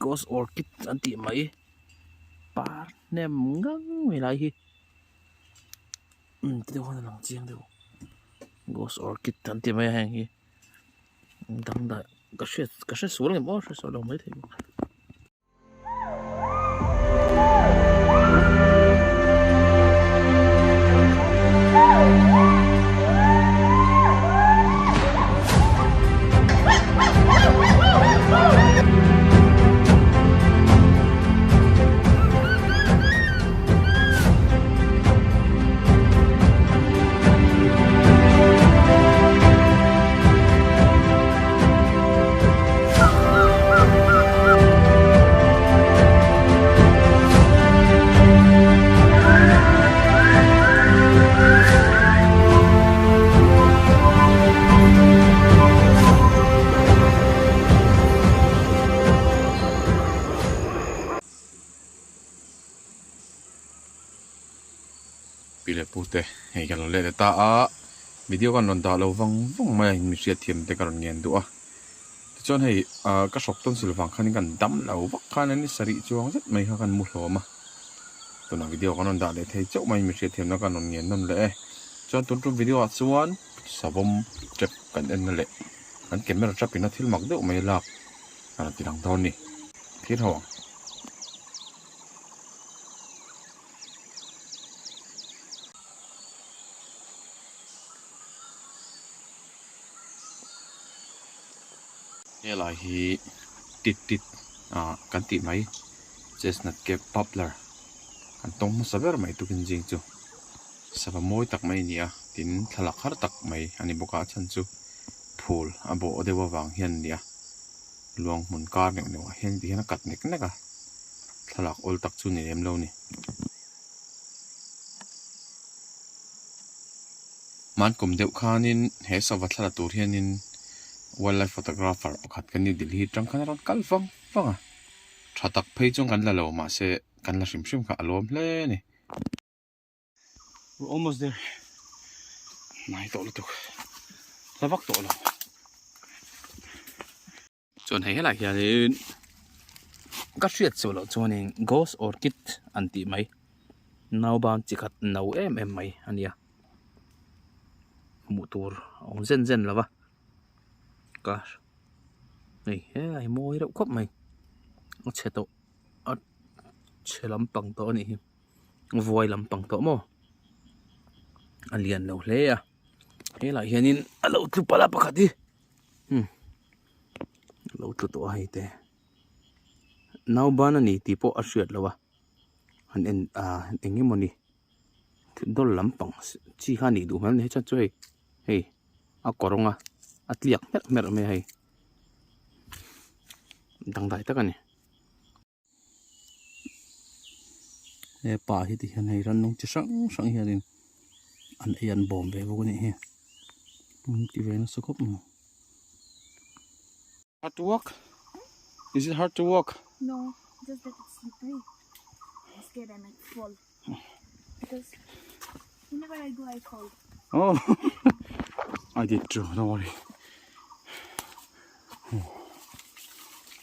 Ghost orchid อันติไหมปาแนมงังไม่ไรฮิเดี๋ยวคนหลังเจียงเดี๋ยว Ghost orchid อันติไหมแห้งฮิดังได้ก็เชื่อสวยเลยบ่เชื่อสวยลงไม่ถึงปีเลยพูดแต่ให้กันเราเล่นตาวิดีโอกันนนตาเราฟังไม่มีเสียเทียมแต่กันเงียนตัวจนให้ก็ชกต้นสิลฟังคันกันดำเราวักคันนี้สริจวงสักไม่คันมุหลมาตัวนั้นวิดีโอกันนนตาเลยที่เจ้าไม่มีเสียเทียมแล้วกันนนเงียนนั่นเลยจนต้นวิดีโอส่วนสาวผมเจ็บกันนั่นแหละอันเก็บไม่รับเป็นนาทีหมักเดียวไม่หลับอันที่ดังตอนนี้ที่ท้องนี่แหละที่ติดกันติดไหม chestnut เก็บ poplar กันตรงมาสับแบบไหมตุกินจริงจูสับมวยตักไหมเนี่ยตินทลักหาตักไหมอันนี้บอกว่าฉันจูพูลอันบอกเดี๋ยววางเห็นเนี่ยลวงหมุนการเนี่ยเห็นที่นักกัดเนี่ยกันนะทลักอลตักจูนี่เอ็มเรานี่มันกลุ่มเดียวขานินเฮสวัตละตัวเฮียนินwildlife photographer ขัดกันนี่ดิลีจังกันรันกัลฟังถ้าตักเพย์จงกันละเรามาเสกันละชิมกับอารมณ์เลยนี่ we're almost there ไม่ต่อเลยทุกระวักต่อแล้วจนให้หลายอย่างเลยก็เชื่อสุดแล้วจนเอง ghost orchid อันที่ไหมน่าบ้านจิกัดน่าไหมอันนี้มุตัวเอาเส้นแล้ววะgosh นี่เฮ้ยมวยเราครบไหมเช็ดตัวเช็ดลำปังตัวนี่วัวลำปังตัวมั้งอันเลียนเราเลยเฮ้ยหลายเห็นนี่เราตุปลาปะกัดดิเราตัวให้แต่น่าบ้านนี่ที่พออาเสียดแล้ววะอันเอ็งงี้มันนี่โดนลำปังชี้ข้านี่ดูมันให้ฉันช่วยเฮ้ยเอากรองอัดเลียกเม็ดไม่ให้ดังได้ตั้งกันเนี่ยป่าที่ที่ให้รันน้องจะสังเฮียดินอันยันบอมไปพวกนี้เฮ้ยที่เวนัสกุบมั้ง Hard to walk? Is it hard to walk? No, just that it's slippery. I'm scared I might fall because whenever I go I fall. Oh, I did too. Don't worry.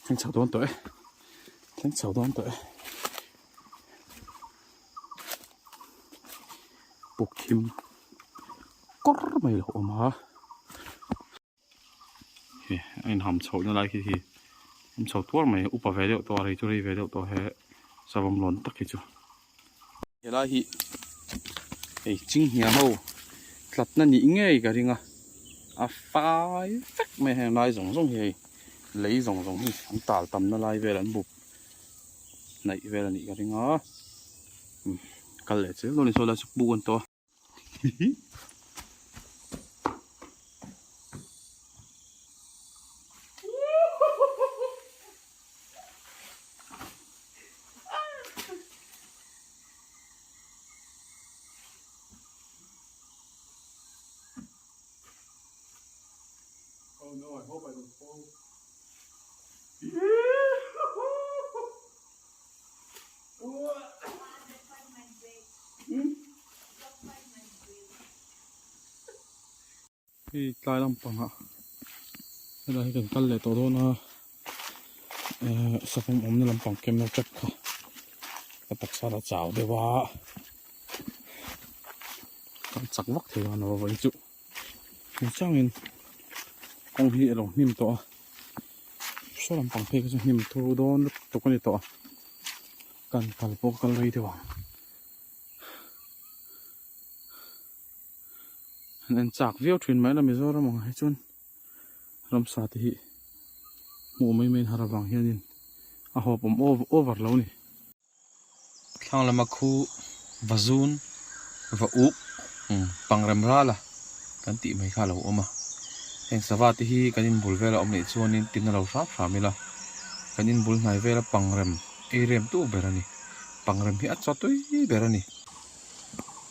Thanh chào đón tới. Bục kim có mày lộ mà. Anh hầm chậu nó lại thì hầm chậu tua mày upa về liệu tua này cho đi về liệu tua hè sao bông lớn tắc cái chú. Thế là hi, ấy chính nhà hậu, lật nó nhỉ nghe cái gì ngà, phai phách mày hàng lại giống gì. Lấy dòng thì hắn tả tầm nó lại về là bụp này về là nị cái gì ngó cái lệ chứ luôn đi số là sụp buồn to Oh no, I hope I don't fall. Cái tai lắm bằng ạ. Đây là cái cần cắt lệ tổ thôi na. sa phong om na lampang kem na chat kha katak sara chaw dewa kan chak vak thewa no vai chu ni changin kong hi elo nim to so lampang phe ka nim thu don to ko ni to kan kalpo kal rei dewa nen chak viau thin mai la mizoram ang hai chun ram sa ti hi mu mai men harawang hianin a hop over lo ni thlang lama khu vazun va u pangrem rala kan ti mai kha lo oma heng sawati hi kanin bulvela om nei chuanin tin lo sap samila kanin bul nai vela pangrem rem tu berani pangrem hi achotoi berani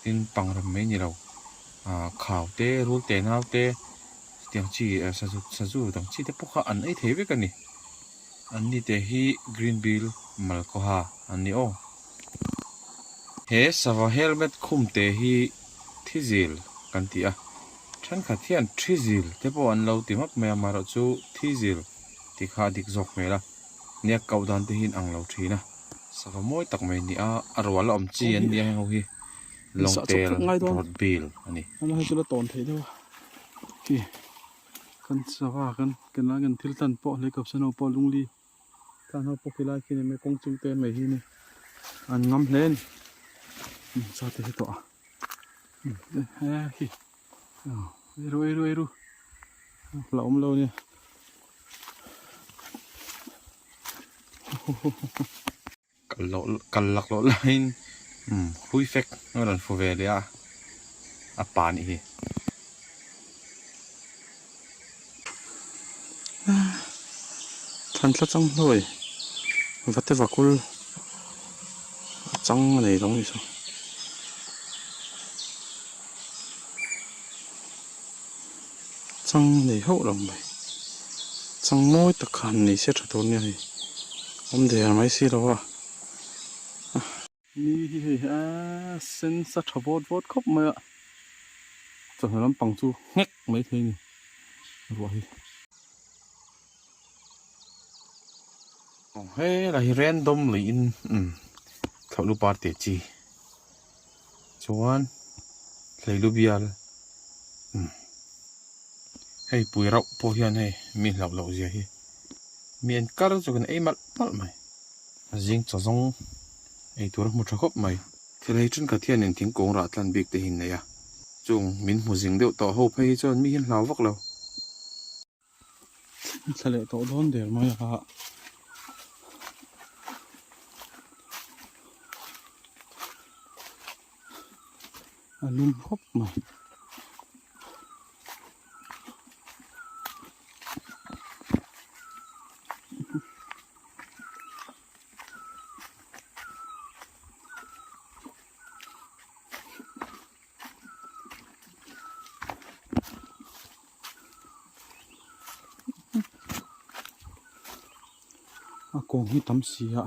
tin pangrem mai ni lo khao te ru te nau te tiang chi sazu dang chi te pokha an ei theve kan ni an ni te hi green bill malkoha an ni o he sawa helmet khum te hi thizil kan ti a than kha thian thizil te po an lo ti mak me amaro chu thizil ti kha dik jok mela nia kaudan te hin ang lo thina sawa moi tak mai ni a arwal om chi an ni hang ho hi long tail rod bill ani ama he chula ton thei dewa ki kan sawa kan la gan thil tan po le kap sano po lungli kan ho po kila ki ne me kong chung te mai hi ni an ngam hlen sa te to a ki eru la lo ni kan lak lo lain hui fek ngoran fu ve le a pa ni hi than tla chang loi vate vakul chang nei dong ni so chang nei ho long bai chang moi ta khan ni se tha ton ni hi om de mai si lo wa ni hi sen sa thabot vot khop ma chang lam pang chu ngek mai thei ni ro hi hey la hi random li in tholu parte chi chuan leilu bial hey pui rau po hian hey mi lo zia hi mi en kar chu kan ei mal pal mai jing chozong ei tur mu tha khop mai thelei chun ka thian en thing kong ra tlan bik te hin neya chung min mu jing deuh to ho phei chon mi hin hlaw vak lo thale to don der mai ha alum hop mai kong hi tam sia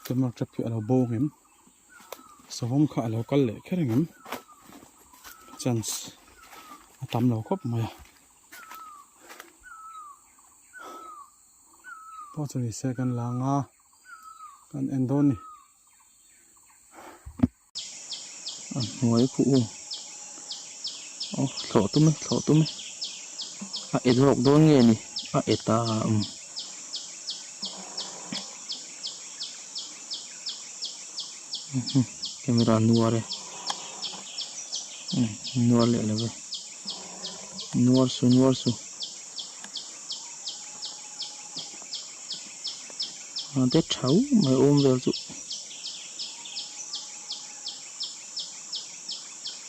kemar trapi alo bongem sawom kha alo kal le kherengem chance atam lo khop maya to chani second langa kan endoni ngoi khu thlo tu me a edrok don nge ni a eta camera nuare nuar le lebe nuar su ante thau mai om vel chu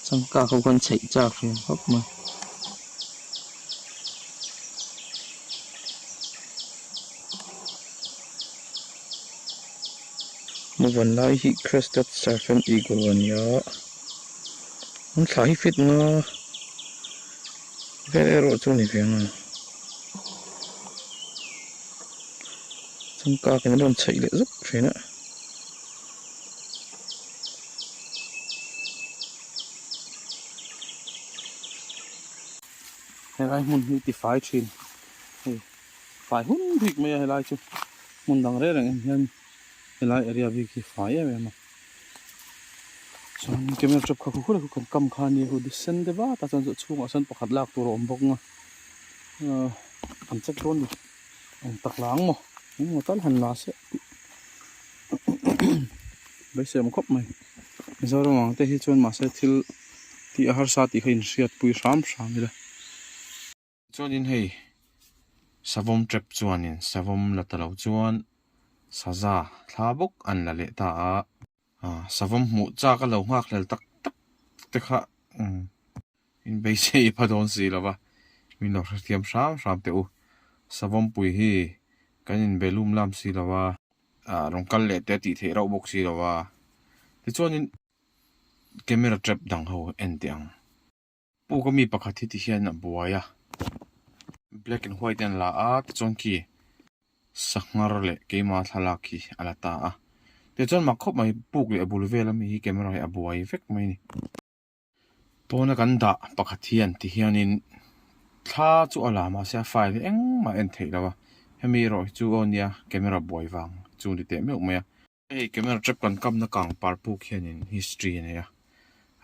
sangka khau kan chei chak ri hop ma one lai hi crested serpent eagle one ya un thai fit nga very ro chu ni fiang sangka kan don chei le zup thina helai mun hi ti fai thin fai hun thik me helai chu mun dang re reng hian helai area bi ki fai em em chon camera trap kha khu khu kan kam kha ni hu disen de ba ta chon chunga san pakhat lak tur om bok nga an chak ton ni ang tak lang mo tal han la se bai se mo khop mai zaro mang te hi chon ma se thil ti har sa ti khain riat pui ram la chon in hei savom trap chuanin savom la talo chuan saza thlabuk an la le ta savom mu cha ka lo ngak lel tak tak te kha in bei se padon si lawa min lo thiam ram te u savom pui hi kanin belum lam si lawa rong kal le te ti the ro bok si lawa ti chuanin camera trap dang ho en tiang pu ko mi pakhat hi ti hian na buaya black and white and la ti chon ki sangar le keima thalaki alata te chon makhop mai puk le abul vela mi hi camera hi abuai vek mai ni pona kan da pakhat hian ti hianin thla chu ala ma sia file eng ma en thei lawa hemi ro chu onia camera boy wang chu ni te meu mai ei camera trap kan kam na kang par pu khianin history ne ya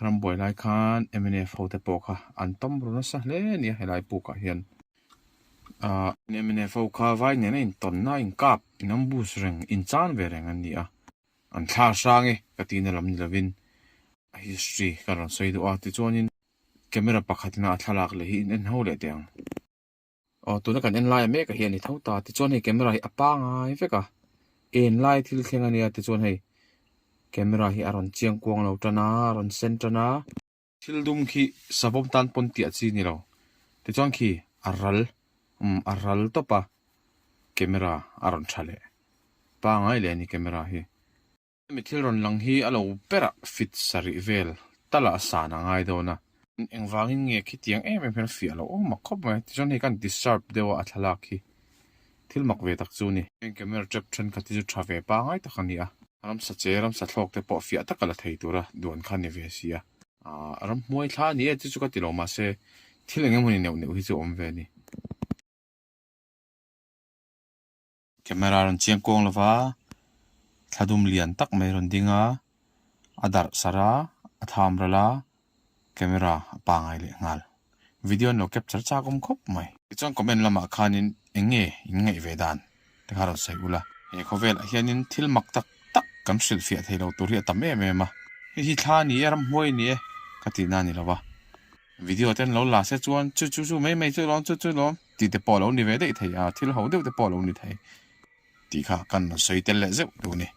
ram boy lai khan mnf ho te pokha an tom ro na sa le ni helai pu ka hian mnf ho kha vai ne in ton na in kap inam bu reng in chan ve reng an ni an thla sange katina lam ni lovin history karon sei do ti chonin camera pakhatina thalak le hi en ho le tiang tu na kan en lai me ka hian ni thauta ti chon hei camera hi apa ngai veka en lai thil thlenga nia ti chon hei camera hi aron chiang kuang lo tana aron centana thil dum khi sabom tan pon ti achi ni lo ti chon khi aral to pa camera aron thale pa ngai le ni camera hi mi thil ron lang hi alo pera fit sari vel tala sana ngai do na eng wangin nge khi tiang em fi alo ma khop mai ti chon hei kan disturb dewa athala khi thil mak ve tak chu ni en camera trap than ka ti chu thave pa ngai ta khania ram sa cheram sa thlok te po fia ta kala thei tura don khan ni ve sia ram moi thla ni ti chu ka ti lo ma se thil engem honi neu hi chu om ve ni camera ron chiang kong lova thladum lian tak mai ron dinga adar sara atham rala camera pa ngai le ngal video no capture cha kom khop mai chon comment lama khanin engei ve dan te kharon sai ula e khovel hianin thil mak tak kam selfie thei lo tur hi tam em ma hi thla ni ram hoi ni kati na ni lawa video ten lo la se chuan chu mai chu lon chu lon ti te polo ni ve dei thei thil ho de te polo ni thei ti kha kan sei tel le zeu tu ni